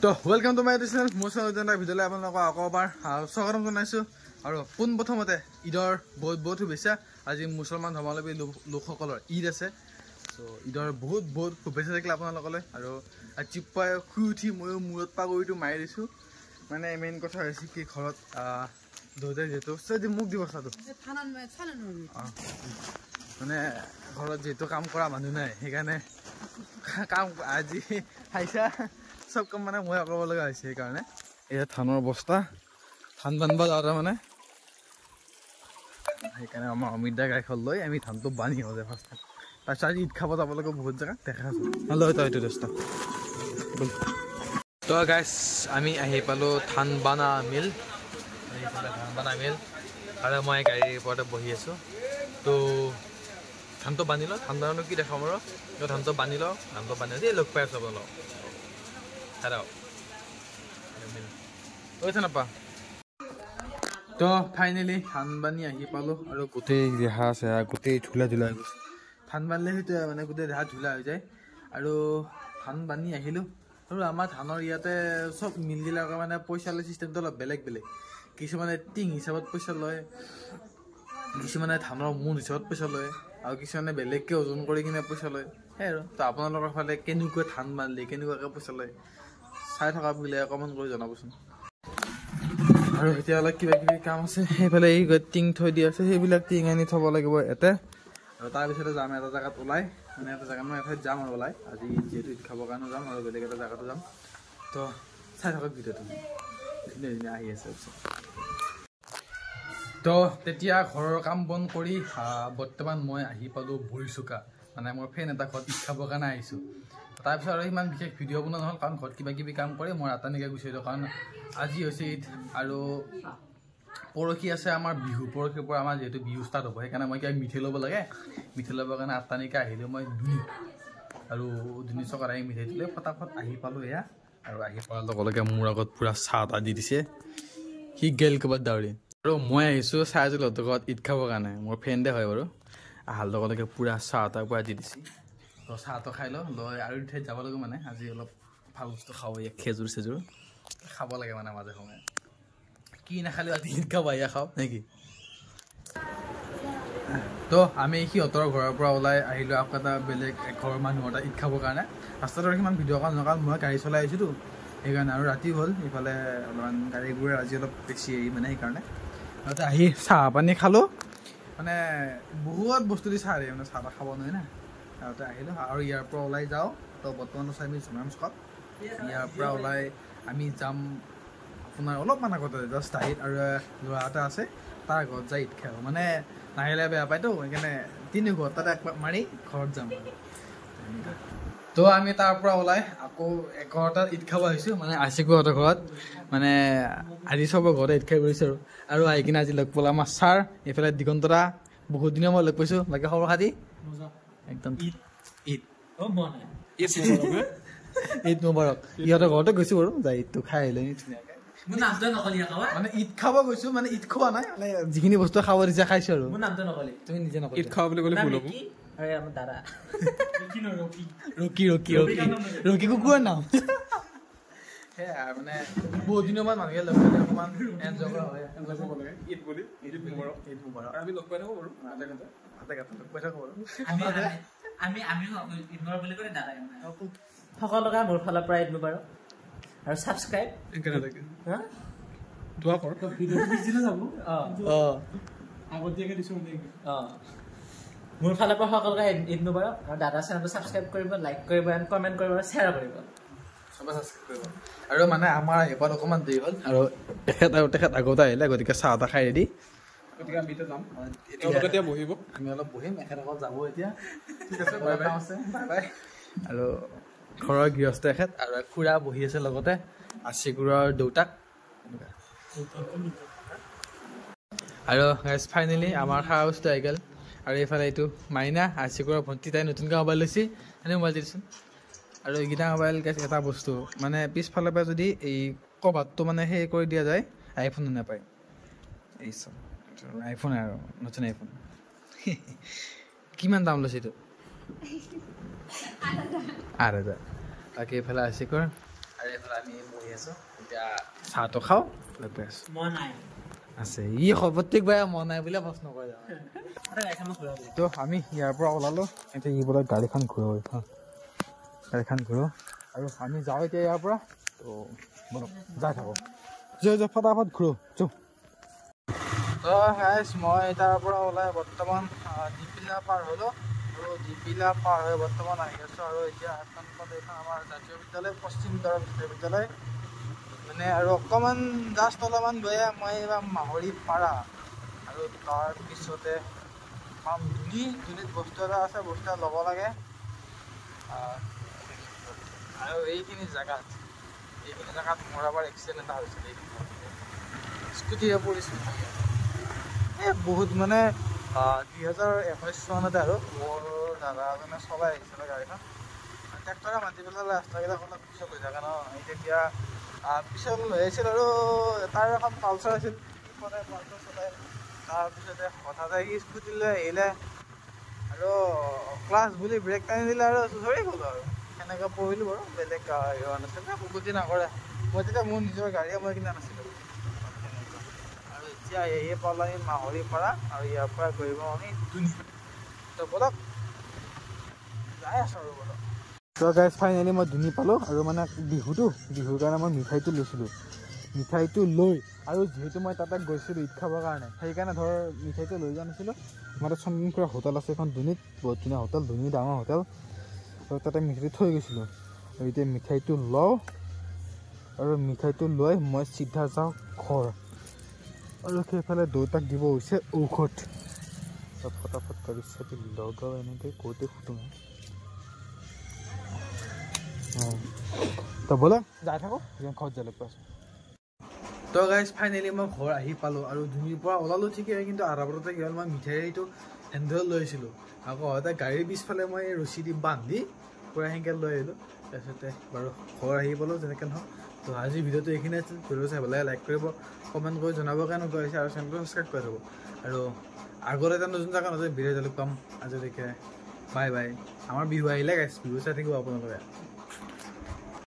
তো welcome to my channel মোৰ চেনেলৰ ভিডিঅ'লৈ আপোনালোকক আকৌ এবাৰ স্বাগতম জনাইছোঁ আৰু পোনপ্ৰথমতে ঈদৰ বহুত শুভেচ্ছা। আজি মুছলমান ধৰ্মাৱলম্বী লোকসকলৰ ঈদ আছে, চ' ঈদৰ বহুত শুভেচ্ছা থাকিলে আপোনালোকলৈ। আৰু ৰাতিপুৱাই শুই উঠি ময়ো মূৰত পাগুৰিটো মাৰি দিছোঁ। মানে মেইন কথা হৈছে কি ঘৰত দেউতাই যিহেতু মোক দিব চাটো মানে ঘৰত যিহেতু কাম কৰা মানুহ নাই, সেইকাৰণে কাম আজি খাইছা চব কাম মানে মই কৰিব লগা হৈছে। সেইকাৰণে এয়া ধানৰ বস্তা, ধান বান্ধিব যাওঁতে মানে সেইকাৰণে আমাৰ অমিত দা গাড়ীখন লৈ আমি ধানটো বান্ধি আহোঁ যে ফাৰ্ষ্ট। তাৰপিছত আজি ঈদ খাব যাব লাগে বহুত জেগাত দেখা আছোঁ। লৈ তই এইটো দস্তা তো গাইছ আমি আহি পালোঁ ধান বানা মিল আৰু মই গাড়ীৰ ওপৰতে বহি আছোঁ। তো ধানটো বান্ধি লওঁ, ধান বান্ধানো কি দেখাম আৰু ধানটো বান্ধি লওঁ, ধানটো বান্ধি এই লগ পাই আছোঁ আপোনালোক নাপা। তো ফাইনেলি ধান বান্ধি আহি পালোঁ আৰু গোটেই দেহা আছে গোটেই ঝোলা হৈ গৈছে। ধান বান্ধিলে সেইটোৱে মানে গোটেই দেহা ঝোলা হৈ যায়। আৰু ধান বান্ধি আহিলোঁ আৰু আমাৰ ধানৰ ইয়াতে চব মিলবিলাকৰ মানে পইচা লয় চিষ্টেমটো অলপ বেলেগ। কিছুমানে টিং হিচাপত পইচা লয়, কিছুমানে ধানৰ মোন হিচাপত পইচা লয়, আৰু কিছুমানে বেলেগকৈ ওজন কৰি কিনে পইচা লয়। সেই আৰু তো আপোনালোকৰ ফালে কেনেকুৱা ধান বান্ধলি কেনেকুৱাকৈ পইচা লয় চাই থকা বুলিলে অকণমান কৰি জনাবচোন। আৰু এতিয়া অলপ কিবা কিবি কাম আছে, সেইফালে এই টিং থৈ দি আছে, সেইবিলাক টিং আনি থ'ব লাগিব ইয়াতে। আৰু তাৰপিছতে যাম এটা জেগাত ওলাই, মানে এটা জেগাত মই এঠাইত যাম আৰু ওলাই। আজি যিহেতু ঈদ খাবৰ কাৰণে যাম আৰু বেলেগ এটা জেগাতো যাম। তো চাই থাকক ভিডিঅ'টো, ধুনীয়া আহি আছে। তো তেতিয়া ঘৰৰ কাম বন কৰি বৰ্তমান মই আহি পালোঁ ভৰিচুকা, মানে মোৰ ফ্ৰেণ্ড এটা ঘৰত ঈদ খাবৰ কাৰণে আহিছোঁ। তাৰপিছত আৰু ইমান বিশেষ ভিডিঅ' বনোৱা নহ'ল, কাৰণ ঘৰত কিবা কিবি কাম কৰি মই ৰাতানিকৈ গুচি আহিলোঁ। কাৰণ আজি হৈছে ঈদ আৰু পৰহি আছে আমাৰ বিহু। পৰহিৰ পৰা আমাৰ যিহেতু বিহু ষ্টাৰ্ট হ'ব, সেইকাৰণে মই কিবা মিঠাই ল'ব লাগে। মিঠাই ল'বৰ কাৰণে ৰাতানিকৈ আহিলোঁ মই ধুনী, আৰু ধুনী চকত আহি মিঠাই দিলে ফটাফট আহি পালোঁ এয়া। আৰু আহি পোৱাৰ লগে মোৰ আগত পূৰা চাহ এটা দি দিছে, সি গেল ক'ৰবাত দাউৰি। আৰু মই আহিছোঁ চাইজুলহঁতৰ ঘৰত ঈদ খাবৰ কাৰণে, মোৰ ফ্ৰেণ্ডে হয় বাৰু। অহাৰ লগে পূৰা চাহ এটা পূৰা দি দিছে। তো চাহটো খাই লওঁ, লৈ আৰু ঠাইত যাব লাগিব। মানে আজি অলপ ভাল বস্তু খাওঁ, খেজুৰ চেজুৰ খাব লাগে মানে মাজে সময়ে। কি নাখালেও আজি ঈদ খাব এয়া খাওঁ নেকি। তো আমি সিহঁতৰ ঘৰৰ পৰা ওলাই আহিলোঁ আকৌ এটা বেলেগ ঘৰৰ মানুহৰ এটা ঈদ খাবৰ কাৰণে। ৰাস্তাটো সিমান ভিডিঅ' কৰা নহয়, কাৰণ মই গাড়ী চলাই আহিছোঁতো সেইকাৰণে। আৰু ৰাতি হ'ল ইফালে অলপমান গাড়ীবোৰে আজি অলপ বেছি মানে সেইকাৰণে। তাতে আহি চাহ পানী খালোঁ, মানে বহুত বস্তু দি চাহ দিয়ে, মানে চাহ খাব নোৱাৰি না। তাৰপিছতে আহিলোঁ আৰু ইয়াৰ পৰা ওলাই যাওঁ। তো বৰ্তমান আছোঁ আমি জোনাম চকত। ইয়াৰ পৰা ওলাই আমি যাম আপোনাৰ অলপমান আগতে জাষ্ট আহিত, আৰু ল'ৰা এটা আছে তাৰ ঘৰত যাই ঈদ খাওঁ। মানে নাহিলে বেয়া পায়তো, সেইকাৰণে তিনি ঘৰত তাতে একপাক মাৰি ঘৰত যাম। তো আমি তাৰ পৰা ওলাই আকৌ এঘৰটাত ঈদ খাব আহিছোঁ, মানে আশিকুহঁতৰ ঘৰত। মানে আজি চবৰ ঘৰতে ঈদ খাই পৰিছোঁ আৰু আহি কিনে আজি লগ পালোঁ আমাৰ ছাৰ, এইফালে দিগন্তৰা। বহুত দিনৰ মই লগ পাইছোঁ। বাকী খবৰ খাতি একদম ঈদ মুবাৰক। ইহঁতৰ ঘৰতে গৈছোঁ বাৰু, যাই ঈদটো খাই আহিলে ধুনীয়াকৈ। মানে ঈদ খাব গৈছোঁ, মানে ঈদ খোৱা নাই, মানে যিখিনি বস্তু খাব দিছে খাইছোঁ আৰু। তুমি নিজে নকওঁ ঈদ খাব বুলি ক'লে ভুল হ'ব। ৰকি কুকুৰৰ নাম সেয়া। মানে বহুত দিনৰ পৰা মানুহে লগ পালে অকণমান এনজয় কৰা হয়। ঈদ বুলি ঈদ মুবাৰক আমি লগ পাই থাকোঁ বাৰু, লগ পাই থাকোঁ বাৰু। সকলোকে মোৰ ফালৰ পৰা ঈদ মুবাৰক আৰু ছাবস্ক্ৰাইব মোৰ ফালৰ পৰা সকলোকে ঈদ মুবাৰক। আৰু দাদা চেনেলটো ছাবস্ক্ৰাইব কৰিব, লাইক কৰিব, কমেণ্ট কৰিব, শ্বেয়াৰ কৰিব, চবে ছাবস্ক্ৰাইব কৰিব। আৰু মানে আমাৰ এবাৰ অকণমান দেৰি হ'ল, আৰু তেখেত আগতে আহিলে, গতিকে চাহ এটা খাই ৰেডি। গতিকে আমি এতিয়া যাম, এতিয়া বহিব, আমি অলপ বহিম, এখেত আগত যাব এতিয়া। ঠিক আছে, বাই বাই। আৰু ঘৰৰ গৃহস্থ এখেত আৰু খুৰা বহি আছে লগতে, আশিকুৰৰ দেউতাক। আৰু ফাইনেলি আমাৰ খাৱা বস্তু আহি গ'ল। আৰু এইফালে এইটো মাইনা, আশিকুৰৰ ভণ্টি, তাই নতুনকৈ মোবাইল লৈছে। এনেই মোবাইল দিছোঁ। আৰু এইকেইটা মোবাইল এটা বস্তু, মানে পিছফালৰ পৰা যদি এই কভাৰটো মানে সেই কৰি দিয়া যায়, আইফোনো নাপায়। এই চব আইফোন আৰু নতুন আইফোন। কিমান দাম লৈছে এইটো? 8,000। বাকী এইফালে আশিকুৰ, আৰু এইফালে আমি বহি আছোঁ এতিয়া চাহটো খাওঁ গৈ আছোঁ মন নাই আছে ই প্ৰত্যেকবাৰে মন নাই বুলিয়ে প্ৰশ্ন কৰে তো আমি ইয়াৰ পৰা ওলালোঁ এতিয়া ই বোলে গাড়ীখন ঘূৰাব গাড়ীখন ঘূৰো আৰু আমি যাওঁ এতিয়া ইয়াৰ পৰা তো বলক যাই থাকোঁ যা ফটাফট ঘূৰো তো গাইছ মই তাৰ পৰা ওলাই বৰ্তমান দীপিলা পাৰ হ'লোঁ আৰু দীপিলা পাৰ হৈ বৰ্তমান আহি আছোঁ আৰু এতিয়া এইখন আমাৰ জাতীয় বিদ্যালয় পশ্চিম দৰং জাতীয় বিদ্যালয় মানে আৰু অকণমান জাষ্ট অলপমান গৈয়ে মই এইবাৰ মাহৰি পাৰা আৰু তাৰপিছতে পাম ধুনীত বস্তু এটা আছে বস্তু এটা ল'ব লাগে আৰু এইখিনি জেগাত মোৰ এবাৰ এক্সিডেণ্ট এটা হৈছিলে স্কুটিৰে পৰিছোঁ এই বহুত মানে 2021 চনতে আৰু মোৰ দাদা এজনে চলাই আহিছিলে গাড়ীখন ট্ৰেক্টৰে মাতি পেলাই ৰাস্তাবিলাক অলপ পিছত হৈ থাকে ন তেতিয়া পিছত লৈ আহিছিল আৰু তাৰ এখন পালচাৰ আছিল পালচাৰ চলাই তাৰপিছতে হঠাৎ আহি স্কুটি লৈ আহিলে আৰু ক্লাছ বুলি ব্ৰেক টানি দিলে আৰু ধৰি গ'লোঁ আৰু সেনেকৈ পৰিলোঁ বাৰু বেলেগ হোৱা নাছিলে উভতি নকৰে মই তেতিয়া মোৰ নিজৰ গাড়ীয়ে মই কিনা নাছিলোঁ আৰু এতিয়া এয়ে পালোঁ আমি মাহৰি পৰা আৰু ইয়াৰ পৰা গৈ পাওঁ আমি দুনি তো বলক যাই আছোঁ আৰু বলক তো গাইজ ফাইনেলি মই দুনি পালোঁ আৰু মানে বিহুৰ কাৰণে মই মিঠাইটো লৈছিলোঁ মিঠাইটো লৈ আৰু যিহেতু মই তাতে গৈছিলোঁ ঈদ খাবৰ কাৰণে সেইকাৰণে ধৰ মিঠাইটো লৈ যোৱা নাছিলোঁ আমাৰ তাত চন্দনপুৰা হোটেল আছে এখন দুনিত বহুত ধুনীয়া হোটেল ধুনীয়া ডাঙৰ হোটেল আৰু তাতে মিঠাইটো থৈ গৈছিলোঁ আৰু এতিয়া মিঠাইটো লওঁ আৰু মিঠাইটো লৈ মই চিধা যাওঁ ঘৰ আৰু সেইফালে দেউতাক দিব হৈছে ঔষধ ফটাফট গাড়ী চাড়ী লগাওঁ এনেকৈ কৰোঁতে ফুটো তো ব'লক যাই থাকোঁ ঘৰত যাই লগ পাইছোঁ তো গাইজ ফাইনেলি মই ঘৰ আহি পালোঁ আৰু ধুনীৰ পৰা ওলালোঁ ঠিকেই কিন্তু আধা বাটতে কি হ'ল মই মিঠাইটো হেণ্ডেল লৈছিলোঁ আকৌ হয়তো গাড়ীৰ পিছফালে মই ৰছী দি বান্ধি পূৰা সেনেকৈ লৈ আহিলোঁ তাৰপিছতে বাৰু ঘৰ আহি পালোঁ যেনেকৈ নহওক তো আজিৰ ভিডিঅ'টো এইখিনি আছিল ভিডিঅ' চাই ভাল লাগে লাইক কৰিব কমেণ্ট কৰি জনাব কাৰণে গৈছে আৰু চেনেলটো ছাবস্ক্ৰাইব কৰি থ'ব আৰু আগলৈ এটা নতুন জেগা নতুন ভিডিঅ' পাম আজিলৈকে বাই বাই আমাৰ বিহু আহিলে গাইছ বিহু চাই থাকিব আপোনালোকে